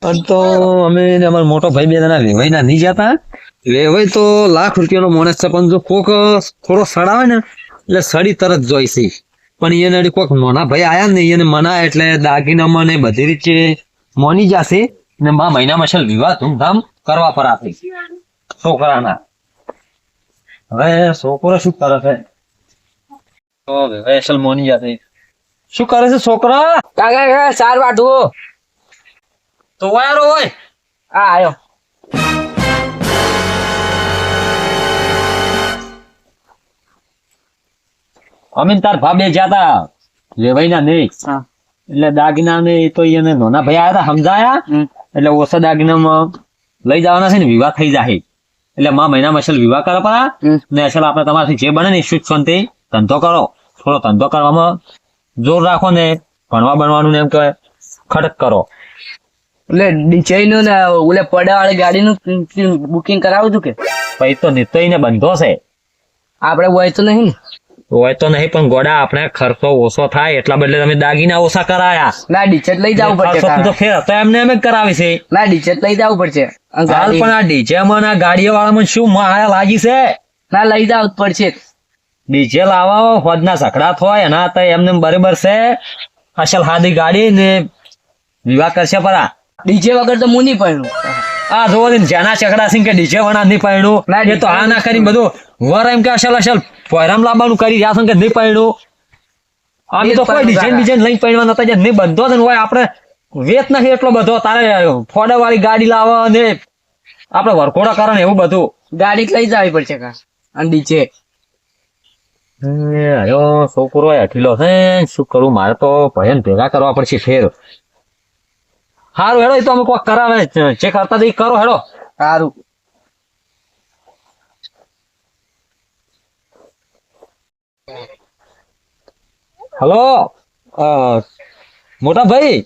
તો અમે ને અમારો મોટો ભાઈ બે જણા વેવાઈ ના નહીં જતા. વેવાઈ તો ₹1,00,000 માણસ છે, પણ જો કોક થોડો સડાવે ને એટલે સડી તરત જોઈશે. પણ એને કોક નાના ભાઈ આયા ને એને મના એટલે દાગીનામાં ને બધી રીતે મોની જશે ને મહિનામાં છેલ્લે વિવાહ ધૂમધામ કરવા પર આપી છોકરાના. હવે છોકરો શું કરે છે? તો વેવાઈ અસલ મોની જશે. શું કરે છે છોકરા? કાકા ચાર વાઢું તો વાયરો હોય આ આયો. અમે તાર ભાભે જાતા વેવાઈ ના નહીં એટલે દાગીના ને તો એને નાના ભાઈ આયા હતા સમજાયા એટલે ઓછા દાગીનામાં લઈ જવાના છે ને વિવાહ થઈ જાય એટલે મહિનામાં અસલ વિવાહ કરે પડા ને અસલ આપણે તમારાથી જે બને ને સુખ શાંતિ ધંધો કરો. થોડો ધંધો કરવામાં જોર રાખો ને ભણવા બનવાનું ને એમ કે ખડક કરો. એટલે ડીચઈ નું ને ઓલે પડ્યા વાળી ગાડી નું બુકિંગ કરાવું છું કે પછી તો નિત્ય ને બંધો છે આપડે હોય તો નહીં ને. હોય તો નહીં પણ ગોડા આપણે ખર્ચો ઓછો થાય એટલા બદલે તમે દાગીના ઓછા કરાયા. ના ડીચે લઈ જવું પડશે ખર્ચો તો ફેર તો એમને એમ જ કરાવી છે. ના ડીચે લઈ જવું પડશે. હાલ પણ આ ડીજે માં આ ગાડીઓ વાળામાં શું માયા લાગી છે? ના લઈ જવું જ પડશે. ડીજે લાવો ફોજના સકડાત હોય એના તો એમને બરાબર છે. અસલ હાદી ગાડી ને વિવાહ કરશે પરા. ડીજે વગર તો હું નહીં પડ્યું. આ જોવો ને જેના ચકડા સિંહ કે ડીજે વાળા નહીં પડ્યું એ તો આ ના કરી બધું વર એમ કે અસલ પોયરામ લાવવાનું કરી રહ્યા છે કે નહીં પડ્યું. આમ તો કોઈ ડિઝાઇન લઈને પડવા નતા જે નહીં બંધો છે હોય આપણે વેત નથી એટલો બધો તારે ફોડા વાળી ગાડી લાવો ને આપણે વરઘોડા કરે ને એવું બધું ગાડી લઈ જવી પડશે કા. અને ડીજે છોકરો અઠીલો છે શું કરું મારે તો ભયન ભેગા કરવા પડશે ફેર. સારું હેડો એ તો અમે કોક કરાવે જે કરતા તે કરો હેડો. સારું હલો મોટા ભાઈ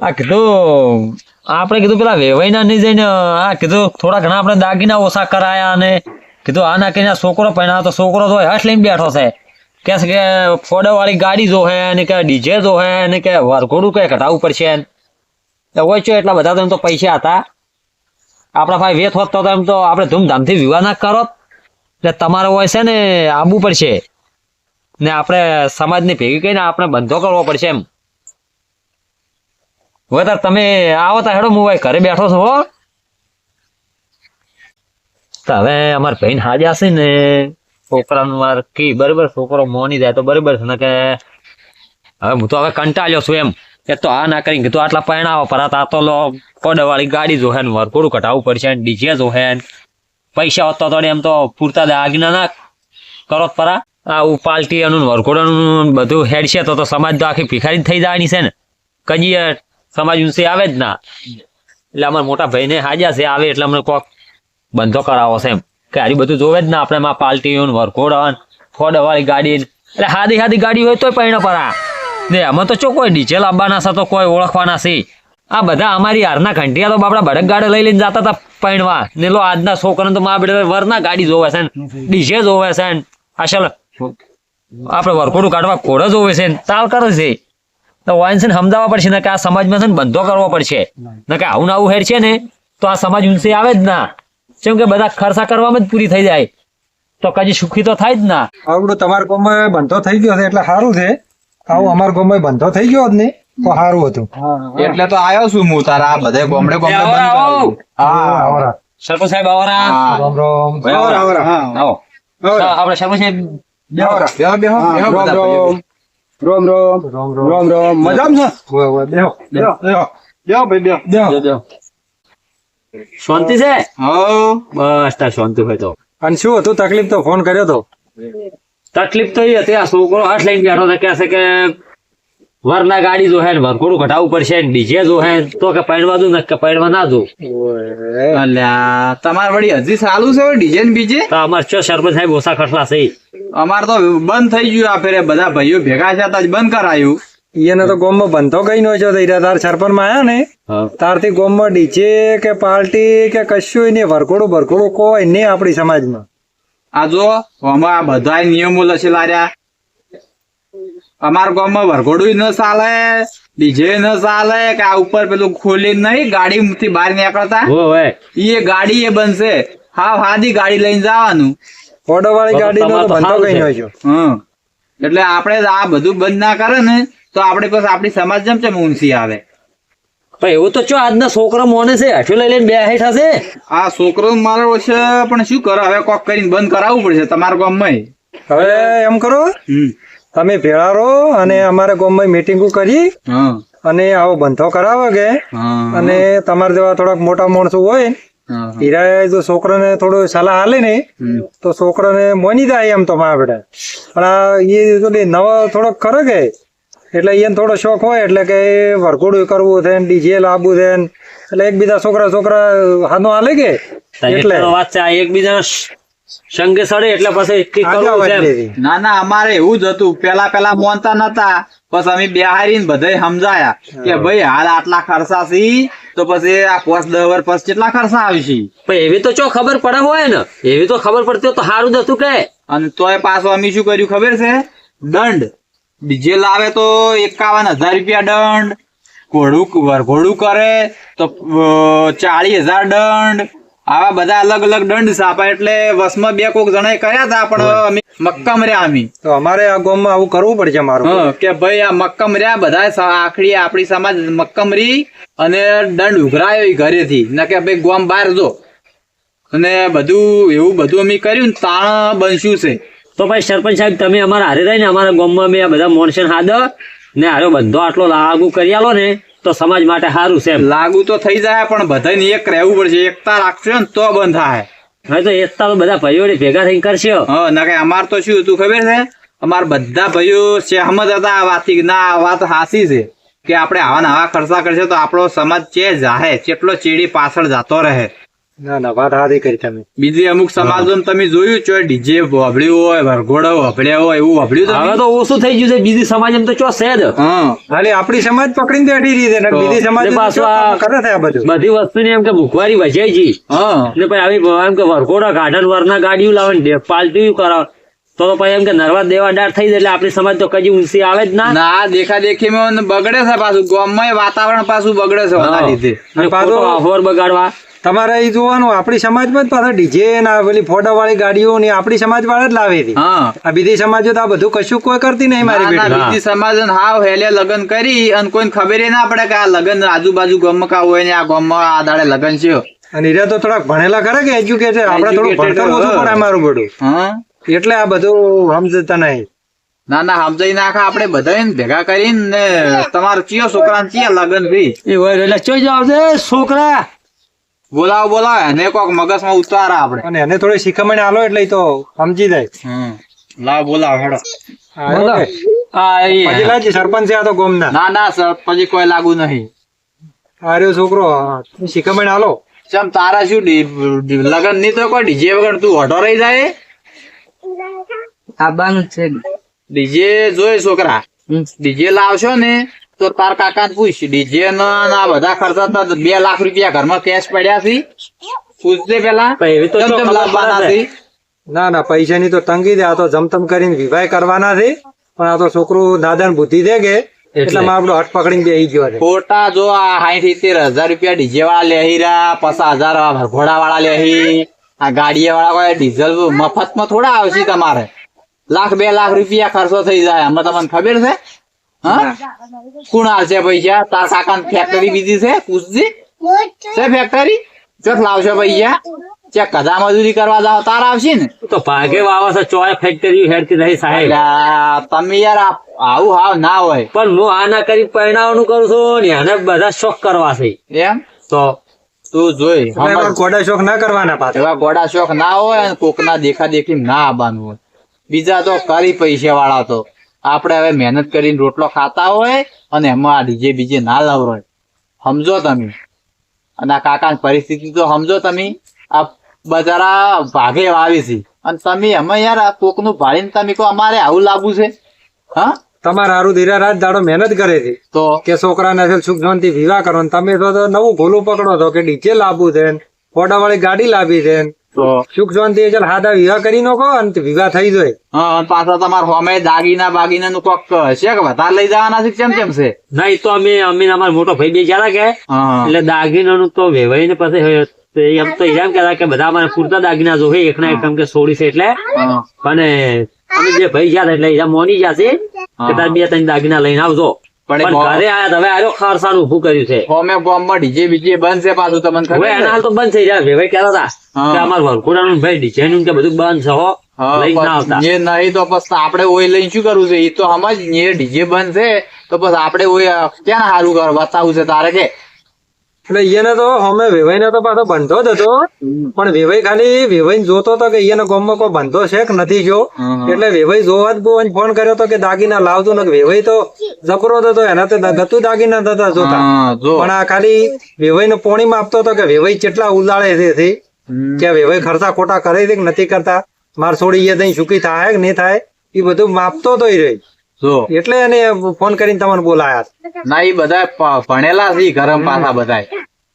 આ કીધું આપણે કીધું પેલા વેવાઈ ના નહીં જઈને આ કીધું થોડા ઘણા આપણે દાગીના ઓછા કરાયા અને કીધું આ ના કહીને છોકરો પહેણા તો છોકરો તો હઠ લઈને બેઠો છે કે છે કે ફોડા વાળી ગાડી જોહે ને કે ડીજે જોહે ને કે વરઘોડું કઈ ઘટાડવું પડશે હોય છે. એટલા બધા તો એમ તો પૈસા હતા આપણા ભાઈ વેત હોત તો એમ તો આપણે ધૂમધામથી વિવાહ ના કરો એટલે તમારે હોય છે ને આવવું પડશે ને આપણે સમાજને ભેગી કરીને આપણે બંધો કરવો પડશે એમ. હવે તાર તમે આવો તો હેડો હું ઘરે બેઠો છો હો. તો હવે અમારે ભાઈ હાજર છે ને છોકરાનું વાર કી બરાબર છોકરો મોની જાય તો બરાબર છે ને કે હવે હું તો હવે કંટાળ્યો છું એમ કે તો આ ના કરીને કીધું આટલા પરણાવો પર આ તો લો પડવાળી ગાડી જોહે ને વરઘોડું કઢાવવું પડશે ને ડીજે જોહે ને પૈસા હોત તો એમ તો પૂરતા દાગીના ના કરો પરા આવું પાલટી એનું વરઘોડાનું બધું હેડશે તો સમાજ તો આખી ભિખારી થઈ જવાની છે ને કજી સમાજ ઊંચી આવે જ ના. એટલે અમારા મોટા ભાઈને હાજર છે આવે એટલે અમને કોક બંધો કરાવો છે એમ કે હારી બધું જોવે જ ના આપણે એમાં પાલટી વરઘોડા ફોડવાળી ગાડી એટલે હાદી ગાડી હોય તોય પૈણા પરા ને અમે તો ચો કોઈ ડીજે લાવવાના છે તો કોઈ ઓળખવાના છે. આ બધા અમારી હારના ઘંટિયા તો બાપડા ભડક ગાડી લઈ લઈને જતા હતા પૈણવા ને લો આજના છોકરાને તો મારા બેટા વરના ગાડી જોવે છે ને ડીજે જોવે છે ને અસલ આપણે વરઘોડું કાઢવા ઘોડો જોવે છે તાલ કરે છે. તો વાંચે ને સમજાવવા પડશે ને કે આ સમાજમાં છે ને બંધો કરવો પડશે ને કે આવું આવું હેડ છે ને તો આ સમાજ ઊંચે આવે જ ના. કેમ કે બધા ખર્ચા કરવામાં જ પૂરી થઈ જાય તો કદી સુખી તો થાય જ ના. આવડું તમારા ગામમાં બંધો થઈ ગયો છે એટલે સારું છે. આવું અમારા ગામમાં બંધો થઈ ગયો જ ને તો સારું હતું એટલે તો આવ્યો છું હું તારા બધે ગોમડે સરપંચ સાહેબ આવરા આપણે સરપંચ સાહેબ રોમ રોમ મજામાં છે? શાંતિ છે? બસ તાર શાંતિ હોય તો. અને શું હતું તકલીફ? તો ફોન કર્યો તો. તકલીફ તો એ હતી આ છોકરો હાથ લઈને બેઠો છે કે છે કે વરના ગાડી જો હે ને વરઘોડું ઘટાડવું પડશે ને ડીજે જો હે તો કે પૈણવા દઉં ને કે પૈણવા ના દઉં. તમારે વળી હજી ચાલુ છે ડીજે ને બીજે? તો અમારે ચો સરપંચ સાહેબ ઓછા ખર્ચલા છે. અમારે તો બંધ થઈ ગયું આ ફેરે બધા ભાઈઓ ભેગા છે બંધ કરાયું. એને તો ગામમાં બંધો કઈ નો છે તાર સરપંચ માં આયા ને તારથી ગામમાં ડીજે કે પાર્ટી કે કશું નહીં વરઘોડું કોઈ નહીં આપણી સમાજમાં. આ જો આમાં બધા નિયમો લખેલા રહ્યા અમારા ગામમાં વરઘોડું ન ચાલે, ડીજે ન ચાલે, કે આ ઉપર પેલું ખોલી નહીં ગાડી થી બહાર નીકળતા હોય એ ગાડી એ બનશે. હા હાદી ગાડી લઈને જવાનું. ઓર્ડર વાળી ગાડી નો તો બંધો કઈ નો છો. હમ એટલે આપણે આ બધું બંધ ના કરે ને તો આપણે પછી આપણી સમાજ જેમ છે ઊંચી આવે. પણ એવું તો ચો આજના છોકરા મોને છે હેઠું લઈ લઈને બે હેઠ હશે. આ છોકરો મારો છે પણ શું કરે હવે, કોક કરીને બંધ કરાવવું પડશે તમારા ગામમાં. હવે એમ કરો, તમે ભેળા રહો અને અમારા ગામમાં મીટિંગો કરી હા અને આવો બંધો કરાવો કે, હા અને તમારા જેવા થોડાક મોટા માણસો હોય હા હીરા જો છોકરાને થોડું સલાહ હાલે ને તો છોકરાને મોની જાય એમ તો મારા બેટા. પણ આ એ તો નવો થોડોક ખરો કે એટલે એને થોડો શોખ હોય એટલે કે વરઘોડું કરવું છે ડીજે લાવવું છે ને, એટલે એકબીજા છોકરા હાનો હાલે કે એટલે વાત છે આ એકબીજા સંગે સડે એટલે પછી એકઠી કરવું છે એમ. આગળ ના ના અમારે એવું જ હતું. પેલા મોનતા નતા, પછી અમે બેહારીને બધાય સમજાયા કે ભાઈ હાલ આટલા ખર્ચા છે તો પછી આ 5-10 વર્ષ પછી કેટલા ખર્ચા આવશે. પણ એવી તો ચો ખબર પડે હોય ને, એવી તો ખબર પડતી હોય તો સારું જ હતું કે. અને તોય પાછું અમે શું કર્યું ખબર છે, દંડ ડીજે લાવે તો 51,000 રૂપિયા દંડ, વરઘોડું કરે તો 40,000 દંડ, આવા બધા અલગ અલગ દંડ છાપા. એટલે વસમાં 2 કોક જણાએ કર્યા હતા પણ અમે મક્કમ રહ્યા. અમે તો અમારે આ ગામમાં આવું કરવું પડશે મારું. હા કે ભાઈ આ મક્કમ રહ્યા બધા આખરી આપણી સમાજ મક્કમ રહી અને દંડ ઉઘરાયો ઈ ઘરેથી, ના કે ભાઈ ગામ બહાર જો. અને બધું એવું બધું અમે કર્યું ને તાણ બનશું છે. તો ભાઈ સરપંચ સાહેબ તમે અમારા હારે રહીને અમારા ગામમાં મેં આ બધા મોનસન હાદ ને હારો બંધો આટલો લાગુ કરી આલો ને તો સમાજ માટે સારું છે એમ. લાગુ તો થઈ જાય પણ બધાને એક રહેવું પડશે. એકતા રાખશો ને તો બંધ થાય. હવે તો એકતા તો બધા ભાઈઓ ભેગા થઈને કરશે. હા ના કે અમાર તો શું હતું ખબર છે, અમાર બધા ભાઈઓ સહેમત હતા આ વાતથી કે ના આ વાત સાચી છે કે આપણે આવા ને આવા ખર્ચા કરશે તો આપણો સમાજ ચે જાહે, કેટલો ચેડી પાછળ જતો રહે. ના ના વાત સારી કરી તમે. બીજી અમુક સમાજો તમે જોયું છો ડીજે વભળ્યું હોય, વરઘોડો વભળ્યા હોય એવું વભળ્યું હવે તો ઓછું થઈ ગયું છે. બીજી સમાજ એમ તો ચો છે જ. હા ખાલી આપણી સમાજ પકડીને બેઠી રહી છે ને બીજી સમાજ ને પાછું આ કરે છે આ બધું. બધી વસ્તુની એમ કે ભૂખવારી વજાઈ ગઈ હા ને પછી આવી એમ કે વરઘોડા ગાઢન વરના ગાડીઓ લાવે ને પાલટી કરાવે તો પછી એમ કે નરવા દેવા દાર થઈ જાય એટલે આપણી સમાજ તો કદી ઊંચી આવે જ ના. ના દેખા દેખીમાં બગડે છે પાછું ગામમાં વાતાવરણ પાછું બગડે છે એના લીધે. અને પાછો અહોર બગાડવા તમારે એ જોવાનું આપણી સમાજમાં જ પાછા ડીજે ના પેલી ફોટા વાળી ગાડીઓ ને આપણી સમાજ વાળા જ લાવે છે. હા આ બીજી સમાજો તો આ બધું કશું કોઈ કરતી નહીં મારી ના, ના, બેટી. બીજી સમાજ હાવ હેલે લગન કરી અને કોઈને ખબર ના પડે કે આ લગન આજુબાજુ ગામમાં કા હોય ને આ ગામમાં આ દાડે લગન છે. અને હીરા તો થોડાક ભણેલા કરે કે એજ્યુકેટેડ, આપણે થોડું ભણતર ઓછું પડે અમારું બધું, હા એટલે આ બધું સમજતા નહીં. ના ના સમજાઈ નાખા આપણે બધા ભેગા કરીને ને તમારા ચિયો છોકરા ચિયા લગન ભી એ હોય એટલે ચોઈ જાવ છે છોકરા બોલાવો એને કોક મગજમાં ઉતારા આપણે. અને એને થોડી શીખમણ આલો એટલે ઈ તો સમજી જાય. લાવ બોલાવો હેડો. હા, ઓકે. આ ઈ પછી લાજી સરપંચ છે આ તો ગામના. ના ના સર પછી કોઈ લાગુ નહીં. આ રહ્યો છોકરો, શીખમણ આલો. ચમ તારા શું લગન ની તો કોઈ ડીજે વગર તું ઓઢો રહી જાય. આવવાનું છે. ડીજે જોઈ છોકરા, ડીજે લાવશો ને તો તાર કાકા ને પૂછ ડીજે ના બધા ખર્ચા તો 2 લાખ રૂપિયા ઘરમાં કેશ પડ્યા છે, પૂછજે પેલા પણ એવી તો કેમ શું કેમ ખબર લાવવાના પડે? છે? ના ના પૈસાની તો તંગી દે, આ તો જમતમ કરીને વિવાહ કરવાના છે, પણ આ તો છોકરું દાદા બુદ્ધિ દે કે એટલે આપણો હટ પકડીને બેસી ગયો છે. ખોટા જો આ 60-70 હજાર રૂપિયા ડીજે વાળા લેહી રહ્યા, 50,000 ઘોડા વાળા લેહી, આ ગાડીએ વાળા કોઈ ડીઝલ મફતમાં થોડા આવશે. તમારે 1-2 લાખ રૂપિયા ખર્ચો થઈ જાય. આમાં તમને ખબર છે? હા કોણ આવશે પૈસા? તાર કાકા ફેક્ટરી બીજી છે, પૂછજી છે ફેક્ટરી ચોક લાવશો પૈસા? ચેક કદા મજૂરી કરવા જાવ તાર આવશે ને. તો ભાગે વાવો છે ચોય ફેક્ટરી હેડતી રહી સાહેબ. અલ્યા, તમે યાર આવું હાવ ના હોય. પણ હું આ ના કરી પરણાવવાનું કરું છું ને એને બધા શોખ કરવા છે એમ તો તું જોઈ એટલે એમાં ગોડા શોખ ના કરવાના પાછા. એવા ગોડા શોખ ના હોય અને કોકના દેખા દેખી ના આવવાનું હોય. બીજા તો કરી પૈસા વાળા તો આપણે હવે મહેનત કરીને રોટલો ખાતા હોય અને એમાં આ ડીજે બીજે ના લવરોય. સમજો તમે. અને આ કાકાની પરિસ્થિતિ તો સમજો તમે. આ બજારા ભાગે વાવી છે અને તમે એમાં યાર આ કોકનું ભાડીને તમે કહો અમારે આવું લાવવું છે. હા તમારા હારું ધીરા રાત દાડો મહેનત કરે છે તો કે છોકરાને સુખ શાંતિ વિવાહ કરો, ને તમે તો નવું ભૂલું પકડો છો કે ડીજે લાવવું છે, ફોટા વાળી ગાડી લાવી છે, તો સુખ શાંતિ ચાલ હાદા વિવાહ કરી નાખો અને વિવાહ થઈ જાય. હા અને પાછા તમારા હોમે દાગીના બાગીના નું કોક છે કે વધારે લઈ જવાના છે કે કેમ છે? ના એ તો અમે અમારા મોટો ભાઈ બે ગયા કે હા એટલે દાગીનાનું તો વેવાઈ ને પછી એમ તો એમ કહેતા કે બધા અમારે પૂરતા દાગીના જોવે એકના એક કે છોડી છે એટલે હા. અને અમે બે ભાઈ ગયા હતા એટલે એના મોની ગયા છે કે તાર 2-3 દાગીના લઈને આવજો. પણ પણ ઘરે આયા તો હવે આરો ખરસાનું ઊભું કર્યું છે. હોમે ગોમમાં ડીજે બીજે બંધ છે પાછું તમને હવે ખબર એના છે? હાલ તો બંધ થઈ જાય. વેવાઈ કહેતા હતા હા. કે અમાર વરઘોડાનું ભાઈ ડિઝાઇન કે બધું બંધ છે હો, હા, લઈને ના આવતા. એ નહીં તો પછી આપણે ઓય લઈને શું કરવું છે? એ તો સમજ એ ડીજે બંધ છે તો પછી આપણે ઓય ક્યાં સારું કર બતાવવું છે તારે કે? એટલે એને તો અમે વેવાઈને તો પાછો બંધો જ હતો પણ વેવાઈ ખાલી વેવાઈને જોતો હતો કે એને ગામમાં કોઈ બંધો છે કે નથી જો એટલે વેવાઈ જોવા જ બહુ ફોન કર્યો હતો કે દાગીના લાવજો ને વેવાઈ તો જબરો જ હતો એના તો ગતું દાગીના થતા જોતા હા, જો પણ આ ખાલી વેવાઈને પોણીમાં આપતો હતો કે વેવાઈ કેટલા ઉલાળે છે કે વેવાઈ ખર્ચા ખોટા કરે છે કે નથી કરતા, માર છોડી એ દઈ સુખી થાય કે નહીં થાય એ બધું માપતો તો રહી જો એટલે એને ફોન કરીને તમને બોલાયા. ના એ બધા ભણેલા છે ગરમ પાછા બધા.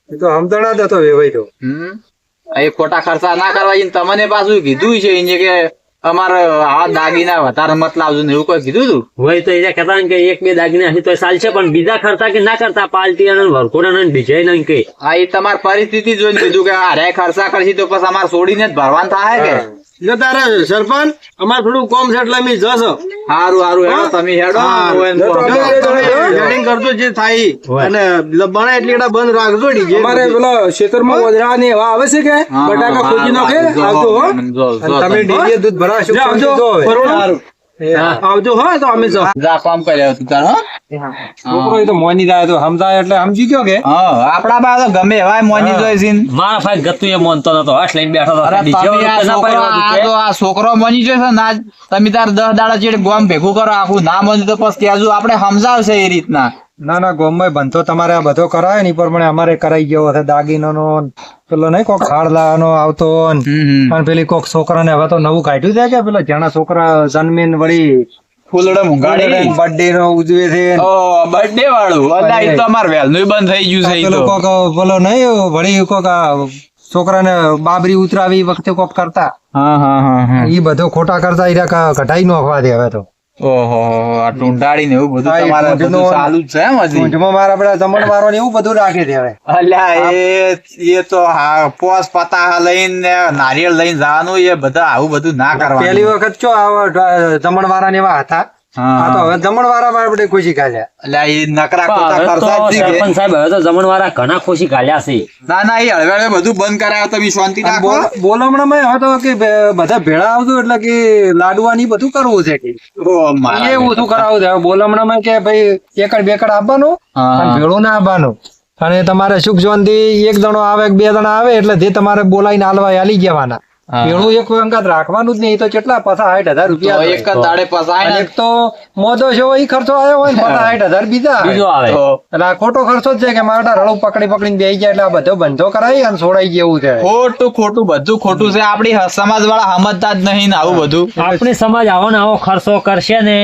એ તો સમજણા જ હતો વેવાઈ તો. એ ખોટા ખર્ચા ના કરવા ઈને તમને પાછું કીધું છે ઈને કે અમારે આ દાગીના વધારે મત લાવજો ને એવું કોઈ કીધું તું? હોય તો એ કહેતા ને કે 1-2 દાગીના હશે તો ચાલશે પણ બીજા ખર્ચા કે ના કરતા પાર્ટી અને વરઘોડાના ડિઝાઇન કે હા એ તમારી પરિસ્થિતિ જોઈને કીધું કે અરે ખર્ચા કરશી તો પછી અમારે છોડીને જ ભરવાન થાય કે? જો તારે સરપંચ અમાર થોડું કોમ છે એટલે અમે જશો. હારું હારું હેડો તમે હેડો વેડિંગ કરજો જે થાય અને બને એટલી એડા બંધ રાખજો ડીજે. અમારે પેલા ખેતરમાં વધરા ને એવા આવે છે કે બટાકા ખોજી નાખે આવજો હો. અને તમે ડીજે દૂધ ભરાશો આવજો આવજો હો તો અમે જો જા કામ કર્યા તું તાર હો. છોકરો એ તો મોની જાય તો સમજાય એટલે સમજી ગયો કે હા આપડા બા તો ગમે એવાય મોની જોઈ છે ને. મારા ભાઈ ગતું એ માનતો નતો હસ લઈને બેઠો હતો. અરે DJ તમે આ ના છોકરો પાડવા આ દે. તો આ છોકરો મોની જોઈ છે ને આજ તમે તાર 10 દાડા ચેડે ગોમ ભેગું કરો આખું ના મોની તો પછી ત્યાજુ આપણે સમજાવશે એ રીતના. ના ના ગોમમાં બંધો તમારે આ બધો કરાય ને ઈ પ્રમાણે અમારે કરાઈ ગયો હશે દાગીનો નો પેલો નહીં કોક ખાડલાનો આવતો ને અને પેલી કોક છોકરાને હવે તો નવું કાઢ્યું છે કે પેલા જણા છોકરા જન્મીન વળી ફૂલડે મુંગાડી બર્થડે નો ઉજવે છે ઓ બર્થડે વાળું અલા એ તો અમાર વેલનું બંધ થઈ ગયું છે ઈ પેલો તો. કોક પેલો નહીં વળી કોક આ છોકરાને બાબરી ઉતરાવી ઈ વખતે કોક કરતા હા હા હા હા ઈ બધો ખોટા કરતા ઈ કઢાઈ નોખવા દે હવે તો. ઓહો આ ટુંડાડી ને એવું બધું હા, એ તમારે બધું ઊંધનો- ચાલુ જ છે એમ હજી? ઊંઝમાં મારા આપડે જમણવારો ને એવું બધું રાખે છે હવે. અલ્યા એ તો હા પોસ પતાહા લઈને ને નારિયેળ લઈને જવાનું એ બધા આવું બધું ના કરવાનું. પહેલી વખત ચો જમણવારા ને એવા હતા હા. આ તો હવે જમણવારા માં આપણે ખુશી કાઢ્યા. અલ્યા એ નકરા ખોટા હવે તો ખર્ચા જ છે કે? સરપંચ સાહેબ હવે તો જમણવારા ઘણા ખુશી કાઢ્યા છે. ના ના એ હળવે બધું બંધ કરાયો તમે શાંતિ રાખો. બોલમણા માં હતો કે બધા ભેળા આવજો એટલે કે લાડવા ની બધું કરવું છે કે ઓ મારા એવું શું કરાવું છે બોલમણા માં કે ભાઈ એકડ બેકડ આપવાનું હા. અને ભેળું ના આપવાનું અને તમારે સુખ શાંતિ એક જણો આવે કે 2 જણા આવે એટલે જે તમારે બોલાઈને હાલવા હાલી જવાના. હા. ભેળું એક વખત રાખવાનું જ નહીં. એ તો કેટલા 50-60 હજાર તો રૂપિયા એક જ દાડે પસાય અને ને એક તો મોદો છે એ ખર્ચો આવ્યો હોય ને 50-60 હજાર બીજા આવે. બીજો આવે. તો એટલે આ ખોટો ખર્ચો જ છે કે મારા રળું પકડીને બેસી જાય એટલે આ બધો બંધો કરાવી અને છોડાઈ જેવું છે. ખોટું ખોટું બધું ખોટું છે. આપડી સમાજ વાળા સમજતા જ નહીં ને આવું બધું આપણે સમાજ આવો ને આવો ખર્ચો કરશે ને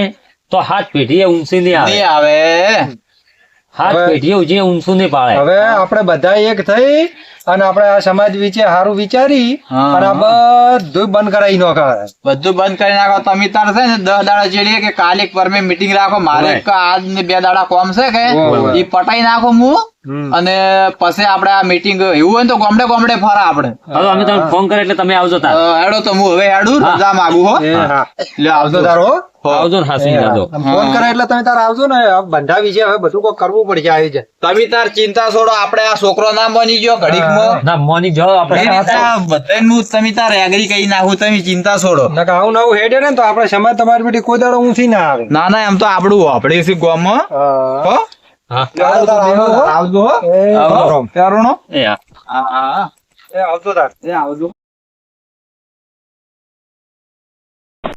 તો હાથ પેઢીએ ઊંચી નહીં આવે. નહીં આવે. હાથ હવે- પેઢીએ જે ઊંચું નહીં પાડે. હવે આપણે બધા એક થઈ અને આપણે આ સમાજ વિશે સારું વિચારી હા. અને આ બધું બંધ કરાવી નાખે. બધું બંધ કરી નાખો તમે તાર છે ને 10 દાડા જેડી કે કાલે એક પરમે મીટિંગ રાખો મારે એક આજ ને 2 દાડા કોમ છે કે ઓય. ઈ પટાઈ નાખો હું અને પછી આપણે આ મીટિંગ એવું હોય ને તો ગોમડે ગોમડે ફરા આપણે હવે અમે તમને ફોન કરે એટલે તમે આવજો તાર. હેડો તો હું હવે હેડું હા. રજા માંગુ હો એ હા. એટલે આવજો આવજો તારો આવજો ને હાસી આવજો. ફોન કરે એટલે તમે તાર આવજો ને આ બંધા વિશે હવે બધું કોઈ કરવું પડશે આવી છે. તમે તાર ચિંતા છોડો આપણે આ છોકરો ના બની ગયો ઘડીકમાં ના મોની જાઓ એ આપણે. રીતના બધાયનું તમે તાર એગ્રી કરી નાખું તમે ચિંતા છોડો. નકર આવું નવું હેડે ને તો આપણે સમાજ તમારી બેટી કોઈ દાડો ઊંચી ના આવે. ના ના એમ તો આપણું આપણે છે ગામમાં હા. હો હા. આવજો હો એ આવજો. પ્યારોનો એ હા. હા એ આવજો તાર. એ આવજો.